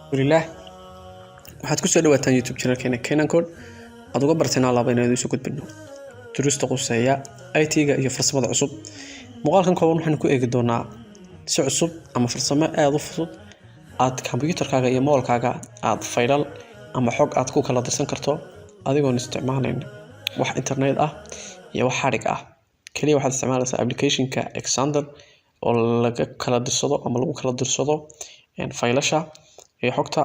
Alhamdulillah waxaad ku soo dhawaataan YouTube channelkeena Kenan Code aad uga bartayna alaaba inaan isu gudbino duruusta quseeya IT-ga iyo farsamada cusub. Muuqaalkan kooban waxaan ku eegi doonaa si cusub ama farsamo aad u fudud aad computerkaaga iyo moolkaaga aad faylal ama xog aad ku kala dirsan karto adigoo isticmaalayn wax internet ah iyo wax xarig ah. Kaliya waxaad isticmaalaysaa application-ka Xander oo laga kala dirsado ama lagu kala dirsado faylasha iyo xogta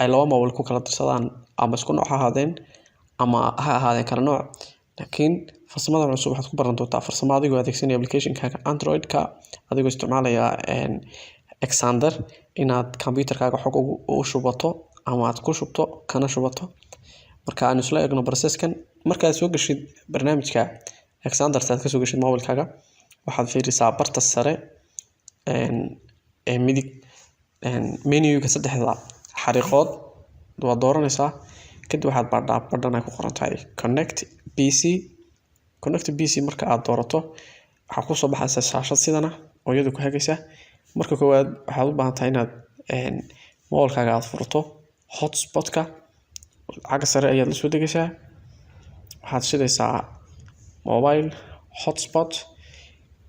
ay laba mobil ku kala dirsadaan ama isku nooc ha ahaadeen ama ha ahaadeen kala nooc. Laakiin farsamada cusub waxaad ku baran doontaa farsamo adigoo adeegsanaya application-kaaga Android-ka adigoo isticmaalaya Xander inaad computerkaaga xog u shubato ama aad ku shubto kana shubato. Marka aan isla eegno process-kan markaad soo gashid barnaamijka Xander aad ka soo gashid mobilkaaga waxaad fiirisaa barta sare midig menu-ga saddexda xariiqood waad dooranaysaa kadib waxaad baadhaa badhan ay ku qoran tahay connect PC marka aad doorato waxa ku soo baxaysa shaashad sidana oo iyadu ku hagaysa. Marka koowaad waxaad u baahan tahay inaad mobilkaaga aad furto hotspot-ka xagga sare ayaad la soo degaysaa waxaad shidaysaa mobile hotspot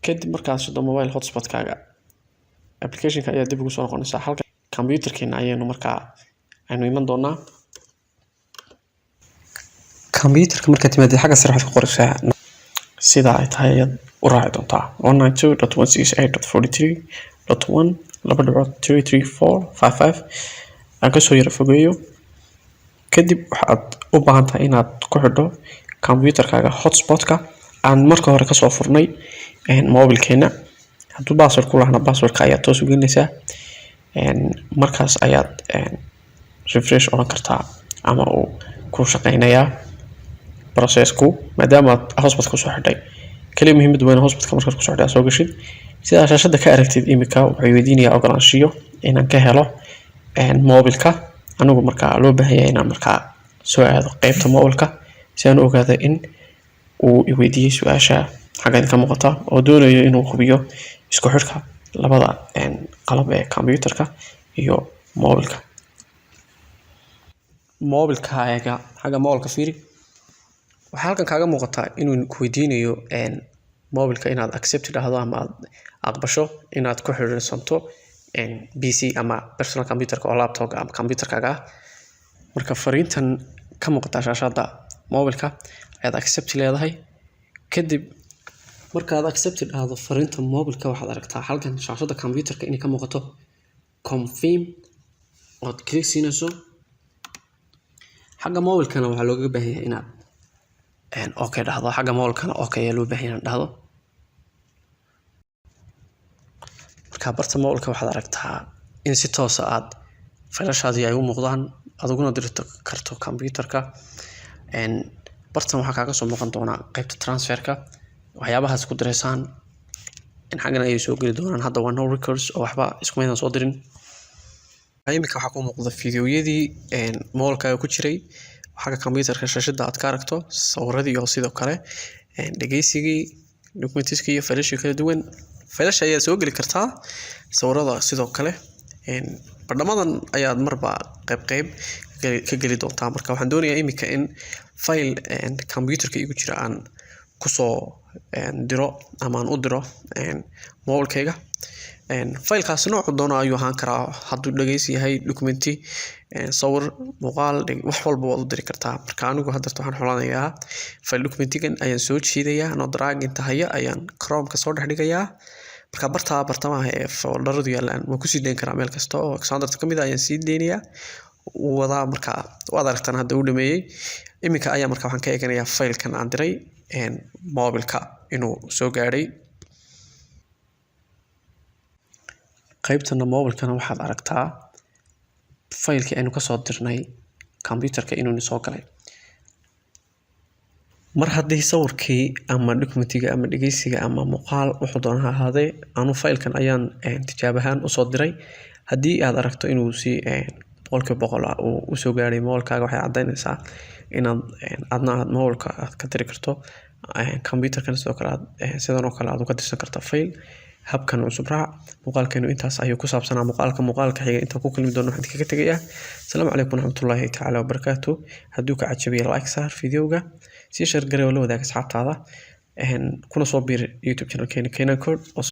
kadib markaad shido mobile hotspot-kaaga application-ka ayaa dib ugu soo noqonaysaa halka computerkeena ayaynu markaa aynu iman doonaa. Computerka markaad timaadid xagga sare waxaad ku qoraysaa sida ay tahay ayaad u raaci doontaa 192.168.1.2.33455 aan kasoo yara fogeeyo kadib waxaad u baahan tahay inaad ku xidho computerkaaga hotspot-ka aan marka hore kasoo furnay mobilkeena. hadduu password ku lahna passwordka ayaad toos u gelinaysaa markaas ayaad refresh oran kartaa ama uu ku shaqeynayaa process-ku maadaama aad hotspot ku soo xidhay. kaliya muhiimadu waa in hotspot-ka markaad ku soo xidhay soo gashid sida shaashada ka aragtid imika wuxuu weydiinayaa ogolaanshiyo inaan ka helo mobilka anigu markaa loo baahan yahay inaan markaa soo aado qaybta mobilka si aan u ogaado in uu i weydiiyay su'aasha xaggan ka muuqata oo doonayo inuu hubiyo isku xidhka labada qalab ee computerka iyo mobilkaaga xagga mobilka fiiri waxaa halkan kaaga muuqata inuu ku weydiinayo mobilka inaad accept dhahdo ama aad aqbasho inaad ku xiriirsanto PC ama personal computerka oo laptop ama computerkaaga ah. marka fariintan ka muuqata shaashada mobilka ayaad accept leedahay kadib markaad accept dhahdo fariinta mobilka waxaad aragtaa halkan shaashada computerka inay ka muuqato confirm ood click siinayso. xagga mobilkana waxaa looga baahan yahay inaad okay dhahdo xagga mobilkana okay ayaa loo baahan yahay inaad dhahdo. marka barta mobilka waxaad aragtaa in si toos ah aad faylashaadii ay u muuqdaan adiguna diri karto computerka. bartan waxaa kaaga soo muuqan doonaa qaybta transferka waxyaabahaas ku direysaan in xaggan ay soo geli doonaan hadda waa no records oo waxba isku meedan soo dirin. imika waxaa ku muuqda fiidiyowyadii mobilkaaga ku jiray xagga computerka shaashada aad ka aragto sawiradii iyo sidoo kale dhageysigii documentiskii iyo faylashii kala duwan faylasha ayaa soo geli kartaa sawirada sidoo kale badhamadan ayaad marba qayb ka geli doontaa. marka waxaan doonayaa imika in file computerka igu jira aan kusoo diro ama aan u diro mobilkayga faylkaas noocu doono ayuu ahaan karaa hadduu dhageysi yahay documenti sawir muuqaal wax walba waad u diri kartaa. marka anigu hadda waxaan xulanayaa file documentigan ayaan soo jiidayaa anoo drag inta haya ayaan Chrome-ka soo dhex dhigayaa marka bartamaha ee folderadu yaalaan waan kusii deyn karaa meel kasta oo Xander ka mid ah ayaan sii deynayaa wadaa marka waad aragtaan hadda uu dhameeyay. imika ayaa marka waxaan ka eeganayaa faylkan aan diray mobilka inuu soo gaaray. qaybtana mobilkana waxaad aragtaa faylkii aynu ka soo dirnay computerka inuu soo galay. mar haddii sawirkii ama documentiga ama dhageysiga ama muuqaal wuxuu doona ha ahaadee anu faylkan ayaan tijaab ahaan usoo diray haddii aad aragto inuu si 100% uu usoo gaaray mobilkaaga waxay caddaynaysaa inaad adna mobilka aad ka tiri karto computerkan sidoo kale sidan oo kale aad uga dirsan karto fayl habkan cusub raac muuqaalkeenu intaas ayuu ku saabsanaa muuqaalka xiga inta ku kulmi doono waxaan kaga tagayaa assalaamu calaykum waraxmatullaahi tacaala wabarakaatuh hadduu ka cajabiyo like saar videoga sii share garee oo la wadaag asxaabtaada kuna soo biir YouTube channelkeena Kenyan Code